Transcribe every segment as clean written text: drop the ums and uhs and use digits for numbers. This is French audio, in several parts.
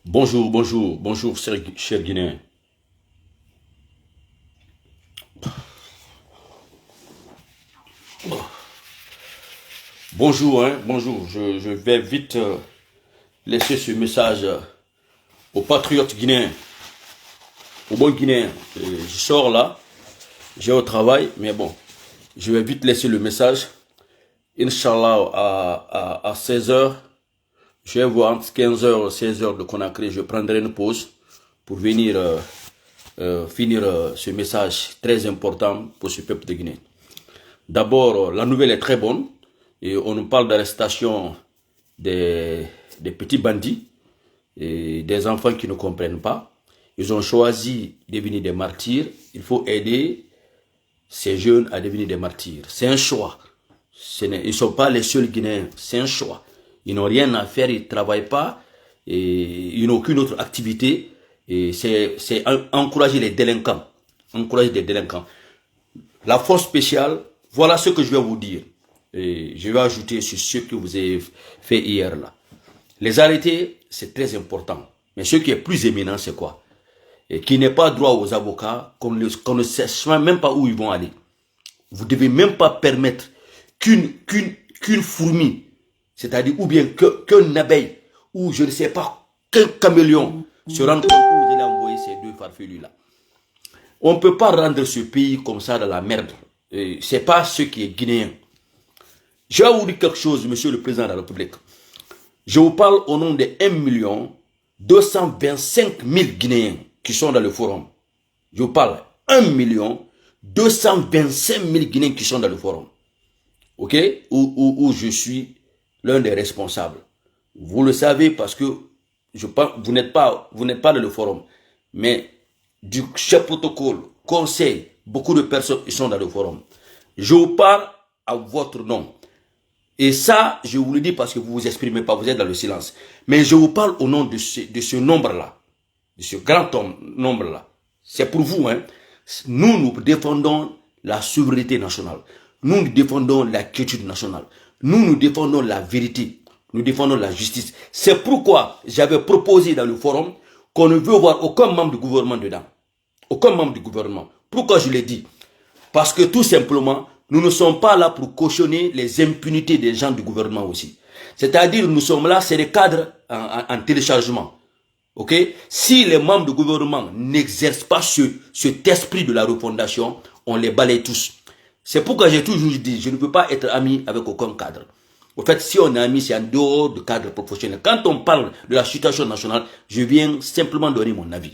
Bonjour, cher Guinéen. Bonjour. Je vais vite laisser ce message aux patriotes guinéens, aux bons Guinéens. Je sors là, j'ai au travail, mais bon, je vais vite laisser le message. Inch'Allah, à 16 heures, je vais voir entre 15 heures et 16 heures de Conakry, je prendrai une pause pour venir finir ce message très important pour ce peuple de Guinée. D'abord, la nouvelle est très bonne et on nous parle d'arrestation des petits bandits et des enfants qui ne comprennent pas. Ils ont choisi de devenir des martyrs. Il faut aider ces jeunes à devenir des martyrs. C'est un choix. Ils ne sont pas les seuls Guinéens. C'est un choix. Ils n'ont rien à faire, ils ne travaillent pas, et ils n'ont aucune autre activité. Et c'est encourager les délinquants. Encourager les délinquants. La force spéciale, voilà ce que je vais vous dire. Et je vais ajouter sur ce que vous avez fait hier là. Les arrêter, c'est très important. Mais ce qui est plus éminent, c'est quoi? Et qui n'est pas droit aux avocats, qu'on ne sache même pas où ils vont aller. Vous ne devez même pas permettre qu'une fourmi, c'est-à-dire ou bien qu'une abeille, ou je ne sais pas, qu'un caméléon se rende compte où vous allez envoyer ces deux farfelus là. On ne peut pas rendre ce pays comme ça dans la merde. Ce n'est pas ce qui est guinéen. Je vais vous dire quelque chose, monsieur le président de la République. Je vous parle au nom de 1 225 000 Guinéens qui sont dans le forum. Je vous parle 1 225 000 Guinéens qui sont dans le forum. Ok? Où je suis l'un des responsables. Vous le savez parce que vous n'êtes pas dans le forum. Mais du chef protocole, conseil, beaucoup de personnes qui sont dans le forum. Je vous parle à votre nom. Et ça, je vous le dis parce que vous ne vous exprimez pas, vous êtes dans le silence. Mais je vous parle au nom de ce nombre-là, de ce grand nombre-là. C'est pour vous, hein. Nous défendons la souveraineté nationale. Nous défendons la quiétude nationale. Nous défendons la vérité. Nous défendons la justice. C'est pourquoi j'avais proposé dans le forum qu'on ne veut voir aucun membre du gouvernement dedans. Aucun membre du gouvernement. Pourquoi je l'ai dit? Parce que tout simplement, nous ne sommes pas là pour cautionner les impunités des gens du gouvernement aussi. C'est-à-dire, nous sommes là, c'est des cadres en téléchargement. Ok? Si les membres du gouvernement n'exercent pas cet esprit de la refondation, on les balaye tous. C'est pourquoi j'ai toujours dit, je ne peux pas être ami avec aucun cadre. Au fait, si on est ami, c'est en dehors du cadre professionnel. Quand on parle de la situation nationale, je viens simplement donner mon avis.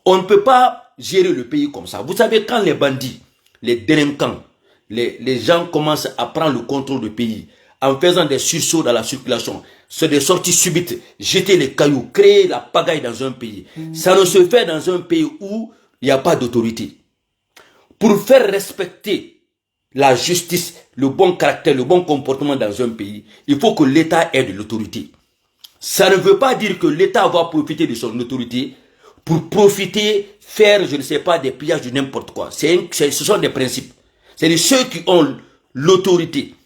On ne peut pas gérer le pays comme ça. Vous savez, quand les bandits, les délinquants, les gens commencent à prendre le contrôle du pays en faisant des sursauts dans la circulation, c'est des sorties subites, jeter les cailloux, créer la pagaille dans un pays. Ça ne se fait dans un pays où il n'y a pas d'autorité. Pour faire respecter la justice, le bon caractère, le bon comportement dans un pays, il faut que l'État ait de l'autorité. Ça ne veut pas dire que l'État va profiter de son autorité pour profiter, faire, je ne sais pas, des pillages de n'importe quoi. Ce sont des principes. C'est ceux qui ont l'autorité,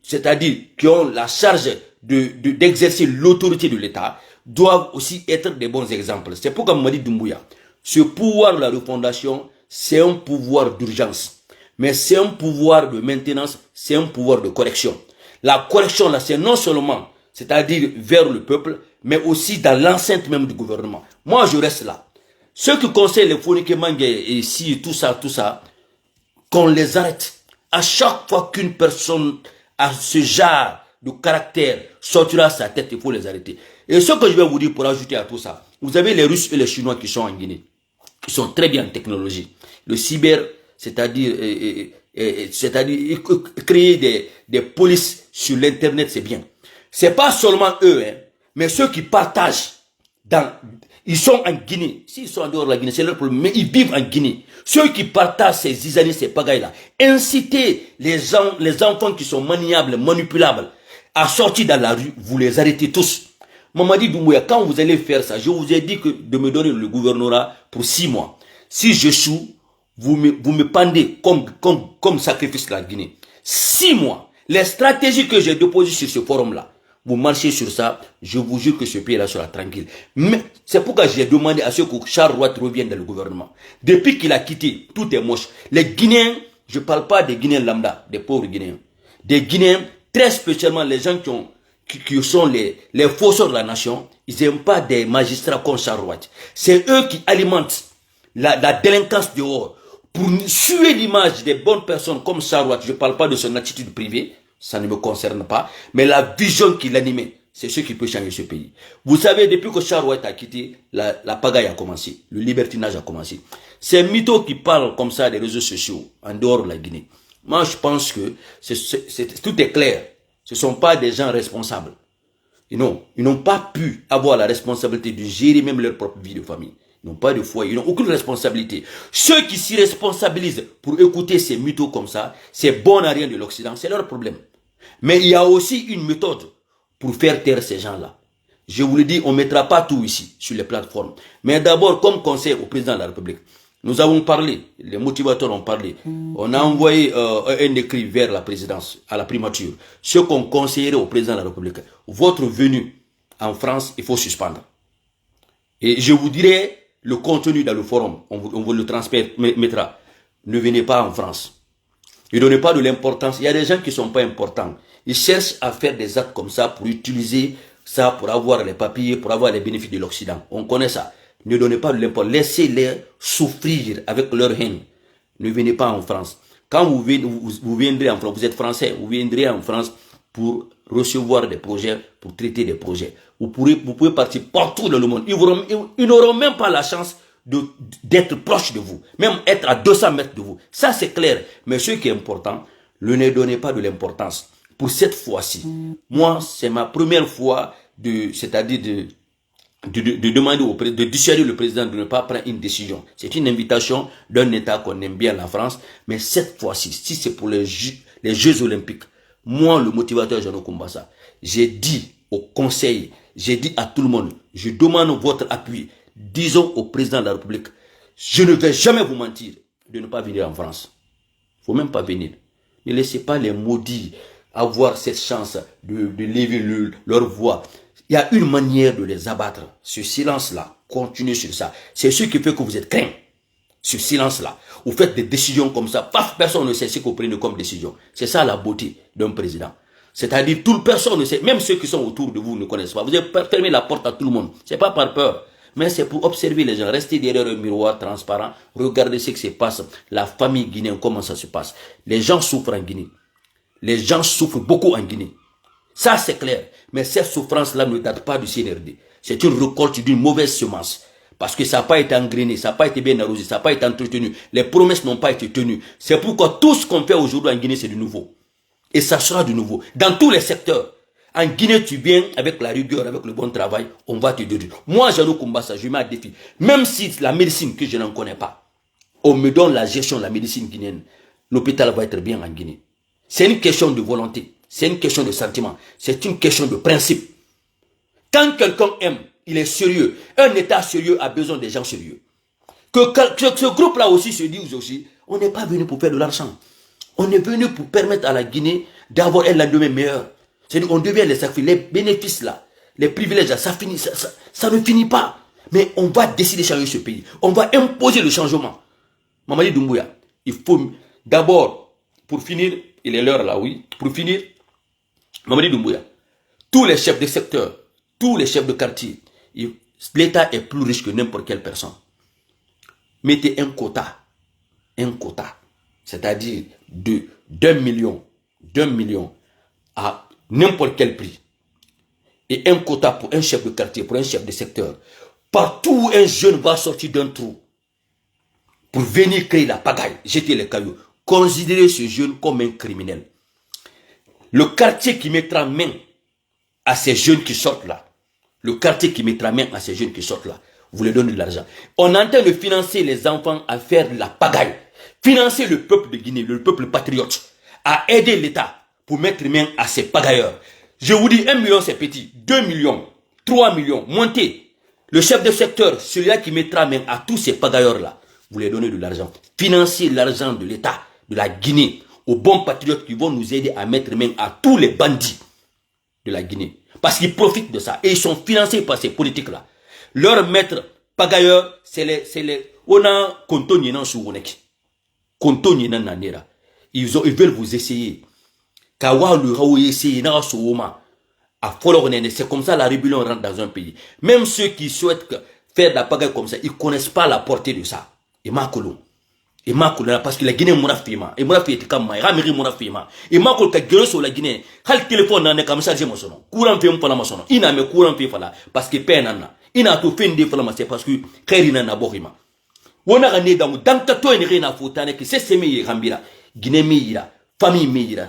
c'est-à-dire qui ont la charge d'exercer l'autorité de l'État, doivent aussi être des bons exemples. C'est pourquoi Mamadi Doumbouya, ce pouvoir de la refondation, c'est un pouvoir d'urgence. Mais c'est un pouvoir de maintenance, c'est un pouvoir de correction. La correction, là, c'est non seulement, c'est-à-dire vers le peuple, mais aussi dans l'enceinte même du gouvernement. Moi, je reste là. Ceux qui conseillent les Fonike Mange et ici, tout ça, qu'on les arrête. À chaque fois qu'une personne a ce genre de caractère sortira sa tête, il faut les arrêter. Et ce que je vais vous dire pour ajouter à tout ça, vous avez les Russes et les Chinois qui sont en Guinée, qui sont très bien en technologie. Le cyber, c'est-à-dire créer des polices sur l'internet, c'est bien. C'est pas seulement eux, hein, mais ceux qui partagent ils sont en Guinée. S'ils sont en dehors de la Guinée, c'est leur problème, mais ils vivent en Guinée. Ceux qui partagent ces zizanis, ces pagailles-là, incitez les enfants qui sont maniables, manipulables, à sortir dans la rue, vous les arrêtez tous. Mamadi Doumbouya, quand vous allez faire ça, je vous ai dit de me donner le gouvernorat pour 6 mois. Si je joue, vous me pendez comme sacrifice de la Guinée. 6 mois. Les stratégies que j'ai déposées sur ce forum-là, vous marchez sur ça, je vous jure que ce pays-là sera tranquille. Mais c'est pourquoi j'ai demandé à ce que Charles Roy revienne dans le gouvernement. Depuis qu'il a quitté, tout est moche. Les Guinéens, je ne parle pas des Guinéens lambda, des pauvres Guinéens. Des Guinéens, très spécialement les gens qui sont les forces de la nation, ils n'aiment pas des magistrats comme Charles Roy. C'est eux qui alimentent la délinquance dehors. Pour suer l'image des bonnes personnes comme Charles Roy, je ne parle pas de son attitude privée, ça ne me concerne pas, mais la vision qu'il animait, c'est ce qui peut changer ce pays. Vous savez, depuis que Charles Roy a quitté, la pagaille a commencé, le libertinage a commencé. Ces mythos qui parlent comme ça des réseaux sociaux, en dehors de la Guinée, moi je pense que tout est clair. Ce ne sont pas des gens responsables. Ils n'ont pas pu avoir la responsabilité de gérer même leur propre vie de famille. Ils n'ont pas de foyer, ils n'ont aucune responsabilité. Ceux qui s'y responsabilisent pour écouter ces mythos comme ça, ces bons à rien de l'Occident, c'est leur problème. Mais il y a aussi une méthode pour faire taire ces gens-là. Je vous le dis, on ne mettra pas tout ici, sur les plateformes. Mais d'abord, comme conseil au président de la République, nous avons parlé, les motivateurs ont parlé. On a envoyé un écrit vers la présidence, à la primature. Ce qu'on conseillerait au président de la République, votre venue en France, il faut suspendre. Et je vous dirai le contenu dans le forum, on vous le transmettra. Ne venez pas en France. Ne donnez pas de l'importance. Il y a des gens qui ne sont pas importants. Ils cherchent à faire des actes comme ça pour utiliser ça, pour avoir les papiers, pour avoir les bénéfices de l'Occident. On connaît ça. Ne donnez pas de l'importance. Laissez-les souffrir avec leur haine. Ne venez pas en France. Quand vous viendrez en France, vous êtes français, vous viendrez en France pour recevoir des projets, pour traiter des projets. Vous pouvez partir partout dans le monde. Ils n'auront même pas la chance d'être proche de vous, même être à 200 mètres de vous. Ça, c'est clair. Mais ce qui est important, ne donnez pas de l'importance. Pour cette fois-ci, moi, c'est ma première fois c'est-à-dire de demander de dissuader le président de ne pas prendre une décision. C'est une invitation d'un État qu'on aime bien, la France. Mais cette fois-ci, si c'est pour les Jeux Olympiques, moi, le motivateur Jeannot Kumbasa, j'ai dit au conseil, j'ai dit à tout le monde, je demande votre appui. Disons au président de la République, je ne vais jamais vous mentir de ne pas venir en France. Il ne faut même pas venir. Ne laissez pas les maudits avoir cette chance de lever leur voix. Il y a une manière de les abattre. Ce silence-là, continuez sur ça. C'est ce qui fait que vous êtes craint. Ce silence-là. Vous faites des décisions comme ça. Paf, personne ne sait ce que vous prenez comme décision. C'est ça la beauté d'un président. C'est-à-dire, toute personne ne sait, même ceux qui sont autour de vous ne connaissent pas. Vous avez fermé la porte à tout le monde. Ce n'est pas par peur. Mais c'est pour observer les gens, rester derrière un miroir transparent, regarder ce qui se passe, la famille guinéenne, comment ça se passe. Les gens souffrent en Guinée. Les gens souffrent beaucoup en Guinée. Ça, c'est clair. Mais cette souffrance-là ne date pas du CNRD. C'est une récolte d'une mauvaise semence. Parce que ça n'a pas été engrainé, ça n'a pas été bien arrosé, ça n'a pas été entretenu. Les promesses n'ont pas été tenues. C'est pourquoi tout ce qu'on fait aujourd'hui en Guinée, c'est du nouveau. Et ça sera du nouveau. Dans tous les secteurs. En Guinée, tu viens avec la rigueur, avec le bon travail, on va te dire. Moi, Jeannot Kumbasa, je mets un défi. Même si la médecine que je n'en connais pas, on me donne la gestion de la médecine guinéenne, l'hôpital va être bien en Guinée. C'est une question de volonté, c'est une question de sentiment, c'est une question de principe. Quand quelqu'un aime, il est sérieux. Un État sérieux a besoin des gens sérieux. Que ce groupe-là aussi se dise aussi, on n'est pas venu pour faire de l'argent. On est venu pour permettre à la Guinée d'avoir un lendemain meilleur. C'est-à-dire qu'on devient les sacrifices, les bénéfices là, les privilèges là, ça ne finit pas. Mais on va décider de changer ce pays. On va imposer le changement. Mamadi Doumbouya, il faut d'abord, pour finir, il est l'heure là, oui, pour finir, Mamadi Doumbouya, tous les chefs de secteur, tous les chefs de quartier, l'État est plus riche que n'importe quelle personne. Mettez un quota, c'est-à-dire d'un million à n'importe quel prix, et un quota pour un chef de quartier, pour un chef de secteur. Partout où un jeune va sortir d'un trou pour venir créer la pagaille, jeter les cailloux, considérez ce jeune comme un criminel. Le quartier qui mettra main à ces jeunes qui sortent là, vous les donnez de l'argent. On est en train de financer les enfants à faire de la pagaille, financer le peuple de Guinée, le peuple patriote, à aider l'État pour mettre main à ces pagailleurs. Je vous dis, 1 million c'est petit, 2 millions, 3 millions, montez. Le chef de secteur, celui-là qui mettra main à tous ces pagailleurs-là, vous les donnez de l'argent. Financez l'argent de l'État, de la Guinée, aux bons patriotes qui vont nous aider à mettre main à tous les bandits de la Guinée. Parce qu'ils profitent de ça. Et ils sont financés par ces politiques-là. Leur maître pagailleur, c'est les... On a Konto Nyenan Souroneki. Konto Nyenan Nanera. Ils veulent vous essayer. Kawa le Raou essayer, n'a Souma. C'est comme ça la rébellion rentre dans un pays. Même ceux qui souhaitent faire de la pagaille comme ça, ils ne connaissent pas la portée de ça. Et Makolo. Et Makolo, parce que la Guinée moura fima. Et moura fima, comme moi. Ramiri moura fima. Et Makolo, qui a sur la Guinée, le téléphone n'a comme ça, j'ai mon son. Courant fait un peu la maçon. Il n'a mais courant fait fala. Parce que peine n'a. Il n'a tout fait une défense, c'est parce que Kérina n'a borima. On a gagné dans Tato et rien à foutre, que c'est semé Rambira. Guinée Mira, famille Mira.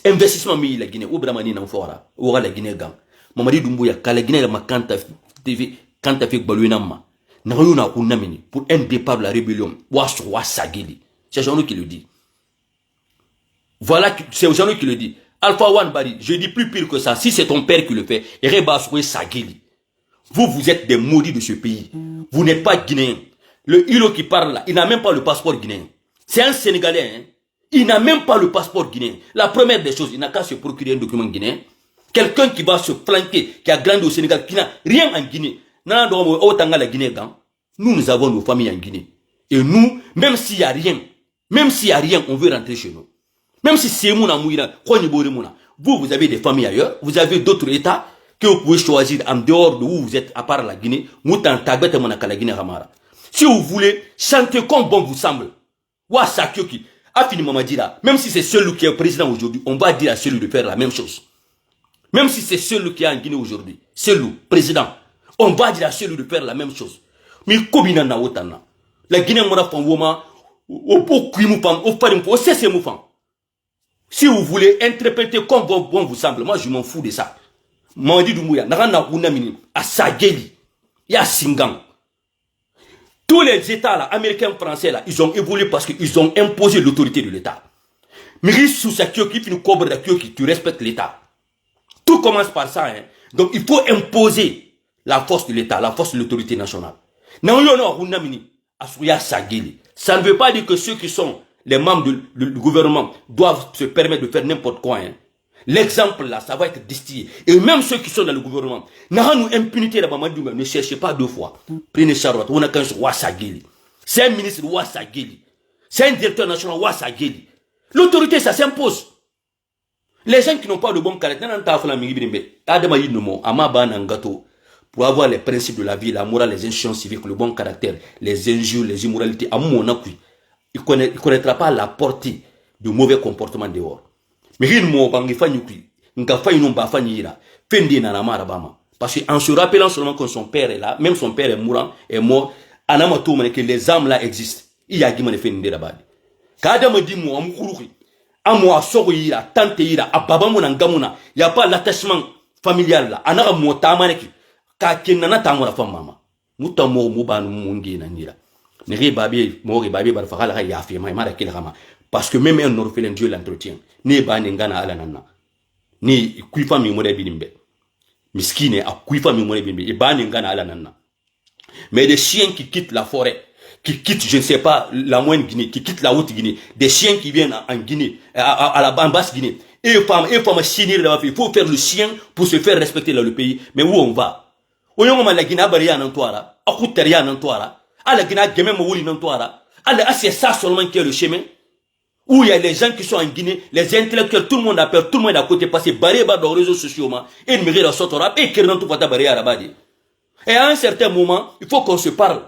Investissement mi la Guinée ou bramani nan fora ou la Guinée gang Mamadi Doumbouya ka la Guinée ma kanta TV kanta fait baluina ma na yuna ku namini pour un départ de la rébellion wa sagili c'est Jean-Luc qui le dit. Voilà, c'est Jean-Luc qui le dit. Alpha One Bari, je dis plus pire que ça, si c'est ton père qui le fait, Ereba Soué Sagili. Vous êtes des maudits de ce pays. Vous n'êtes pas guinéen. Le Hilo qui parle là, il n'a même pas le passeport guinéen. C'est un Sénégalais, hein. Il n'a même pas le passeport guinéen. La première des choses, il n'a qu'à se procurer un document guinéen. Quelqu'un qui va se flanquer, qui a grandi au Sénégal, qui n'a rien en Guinée. Nous avons nos familles en Guinée. Et nous, même s'il n'y a rien, on veut rentrer chez nous. Même si c'est mon amouira, vous avez des familles ailleurs, vous avez d'autres États que vous pouvez choisir en dehors de où vous êtes, à part la Guinée. Si vous voulez chanter comme bon vous semble, même si c'est celui qui est président aujourd'hui, on va dire à celui de faire la même chose. Même si c'est celui qui est en Guinée aujourd'hui, celui, président, on va dire à celui de faire la même chose. Mais comment na otana? La Guinée m'a fait un moment, si vous voulez interpréter comme bon vous semble, moi je m'en fous de ça. Mamadi Doumbouya, Narana Unamini, à Sageli, il y a Singang. Tous les États là, américains, français là, ils ont évolué parce qu'ils ont imposé l'autorité de l'État. Mais sous sa qui finit cobre de qui tu respectes l'État. Tout commence par ça, hein. Donc il faut imposer la force de l'État, la force de l'autorité nationale. Ça ne veut pas dire que ceux qui sont les membres du gouvernement doivent se permettre de faire n'importe quoi, hein. L'exemple là, ça va être distillé. Et même ceux qui sont dans le gouvernement, impunité ne cherchez pas deux fois. Prenez Charlotte, on a qu'un Wassageli. C'est un ministre Wassageli. C'est un directeur national Wassageli. L'autorité, ça s'impose. Les gens qui n'ont pas de bon caractère, pour avoir les principes de la vie, la morale, les institutions civiques, le bon caractère, les injures, les immoralités, il ne connaîtra pas la portée de mauvais comportements dehors. Mais parce qu'en se rappelant seulement que son père est là, même son père est mort, que les âmes là existent. Il y a qui m'a fait une dérabade. Quand me dit moi, moi, il n'y a pas l'attachement familial là. Anara mo tamaneki. Ka kenana tamora fam mama. Muta mo muban mungi na nira. Nere babi mori babi bar fakala ya fi mai mara kila kama. Parce que même un orphelin Dieu l'entretient. Ne ba ngana ala nana. Ni kuifa mi mode binimbe. Miskine a kuifa mi mode binimbe. E ba ngana ala nana. Mais des chiens qui quittent la forêt, qui quittent, je ne sais pas, la moyenne Guinée, qui quittent la haute Guinée, des chiens qui viennent en Guinée, à la basse Guinée. Et il faut faire le chien pour se faire respecter dans le pays. Mais où on va? On y la Guinée Baria Nantoara, à Koutaria Nantoara, à la Guinée Gemem Nantoara, c'est ça seulement qui est le chemin. Où il y a les gens qui sont en Guinée, les intellectuels, tout le monde a peur, tout le monde est à côté, parce que Baria dans les réseaux sociaux, et il me regarde sortir, et qu'il n'en tout pas Baria à la base. Et à un certain moment, il faut qu'on se parle.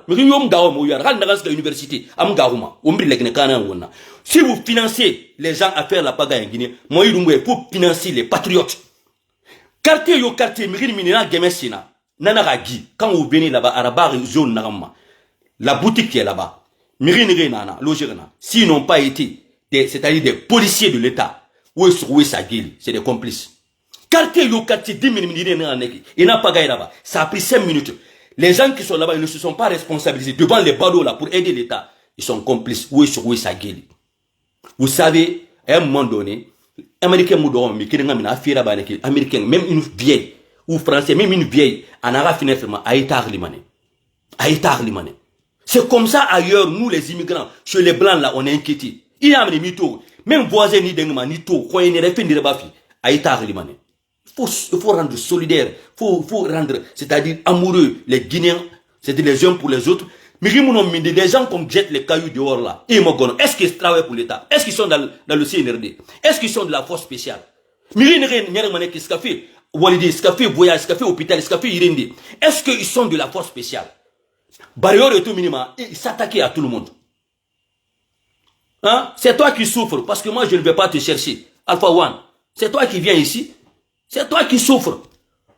Si vous financez les gens à faire la pagaille en Guinée, il faut financer les patriotes. Quartier yo quartier, quand vous venez là-bas, à la zone la boutique qui est là-bas, s'ils n'ont pas été, c'est-à-dire des policiers de l'État, c'est des complices. Quartier yo quartier 10 minutes, il n'a pas gagné là-bas. Ça a pris 5 minutes. Les gens qui sont là-bas, ils ne se sont pas responsabilisés devant les badauds là pour aider l'État. Ils sont complices. Vous savez, à un moment donné, Américain, Américain, même une vieille, ou Français, même une vieille, en a raffiné à État Limane. C'est comme ça ailleurs, nous les immigrants, chez les blancs là, on est inquiétés. Il y a des mythos, même voisins ni d'engma, ni tout, quand il est refait de bafi, à État Limane. Il faut rendre solidaire, faut rendre, c'est-à-dire amoureux, les Guinéens, c'est-à-dire les uns pour les autres. Mais les gens qu'on jette les cailloux dehors là, est-ce qu'ils travaillent pour l'État? Est-ce qu'ils sont dans le CNRD? Est-ce qu'ils sont de la force spéciale? Est-ce qu'ils sont de la force spéciale? Barrière et tout minimum, ils s'attaquent à tout le monde. Hein? C'est toi qui souffres, parce que moi je ne vais pas te chercher. Alpha One, c'est toi qui viens ici. C'est toi qui souffres.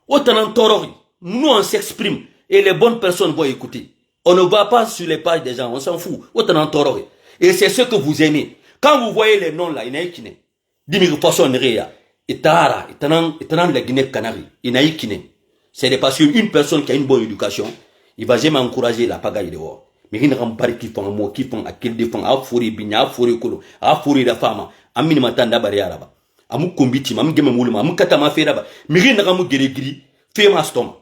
Nous on s'exprime et les bonnes personnes vont écouter. On ne va pas sur les pages des gens, on s'en fout. Et c'est ce que vous aimez. Quand vous voyez les noms là, il y en a qui n'est. Dis-moi façon réa. Itara, la Guinée-Canari, il y en a qui n'est. C'est parce qu'une personne qui a une bonne éducation, il va jamais encourager la pagaille dehors. Mais il n'y a pas qui font un mot, qui font à quel défend, à fourrer bigna, à fourrer colo, à fourrer la femme, à minimatan d'abari arabe. À mou combiti, à mou gememoulma, à mou katama feraba. Mais il n'y a pas de fait ma stomach.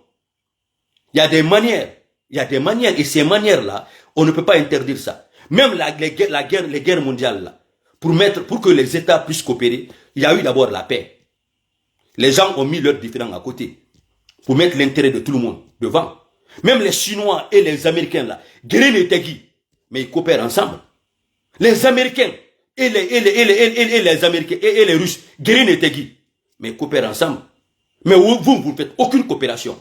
Il y a des manières. Il y a des manières. Et ces manières-là, on ne peut pas interdire ça. Même les guerres mondiales, là, pour que les États puissent coopérer, il y a eu d'abord la paix. Les gens ont mis leurs différends à côté. Pour mettre l'intérêt de tout le monde devant. Même les Chinois et les Américains, là, guerre les Tegui, mais ils coopèrent ensemble. Les Américains et les Américains et les Russes, guerre les Tegui, mais ils coopèrent ensemble. Mais vous ne faites aucune coopération.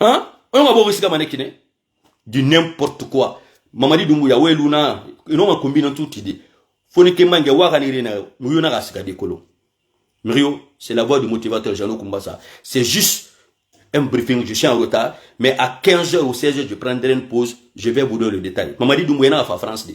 Hein? Du n'importe quoi. Mamadi Doumbouya, ouais, Luna, ils n'ont pas combiné tout idée. Faut que mange waganirina, muyuna gasika dekolo. Mrio, c'est la voix du motivateur Jean-Luc Kumbasa. C'est juste un briefing, je suis en retard, mais à 15h ou 16h, je prendrai une pause, je vais vous donner le détail. Mamadi Doumbouya n'a pas France.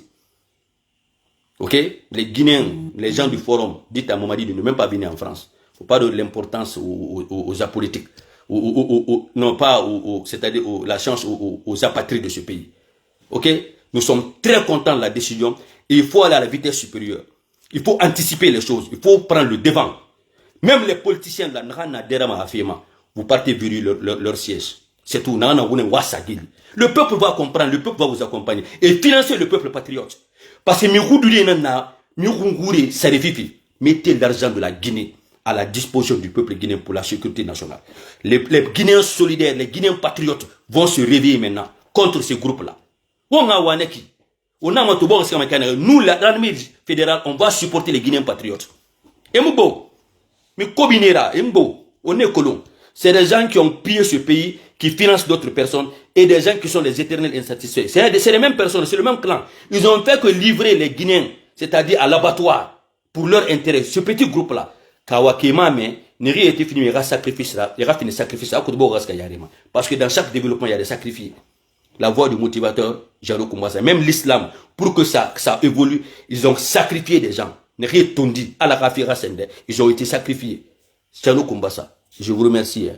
Ok? Les Guinéens, les gens du forum, dites à Mamadi de ne même pas venir en France. Faut pas donner l'importance aux apolitiques. Non pas c'est-à-dire la chance aux apatrides de ce pays. Ok? Nous sommes très contents de la décision. Et il faut aller à la vitesse supérieure. Il faut anticiper les choses. Il faut prendre le devant. Même les politiciens de la vous partez vers leur siège. C'est tout. Le peuple va comprendre, le peuple va vous accompagner. Et financer le peuple patriote. Parce que mettez l'argent de la Guinée à la disposition du peuple guinéen pour la sécurité nationale. Les Guinéens solidaires, les Guinéens patriotes vont se réveiller maintenant contre ces groupes-là. Nous, l'armée fédérale, on va supporter les Guinéens patriotes. On est colons. C'est des gens qui ont pillé ce pays, qui financent d'autres personnes, et des gens qui sont les éternels insatisfaits. C'est les mêmes personnes, c'est le même clan. Ils ont fait que livrer les Guinéens, c'est-à-dire à l'abattoir, pour leur intérêt. Ce petit groupe-là, Kawakemame, n'est rien été fini, il y aura sacrifice là, il y aura fini sacrifice là, parce que dans chaque développement, il y a des sacrifices. La voix du motivateur, Jean-Luc Kumbasa, même l'islam, pour que ça évolue, ils ont sacrifié des gens. N'est rien tondi, à la Kafira Sende, ils ont été sacrifiés. Jean-Luc Kumbasa, je vous remercie.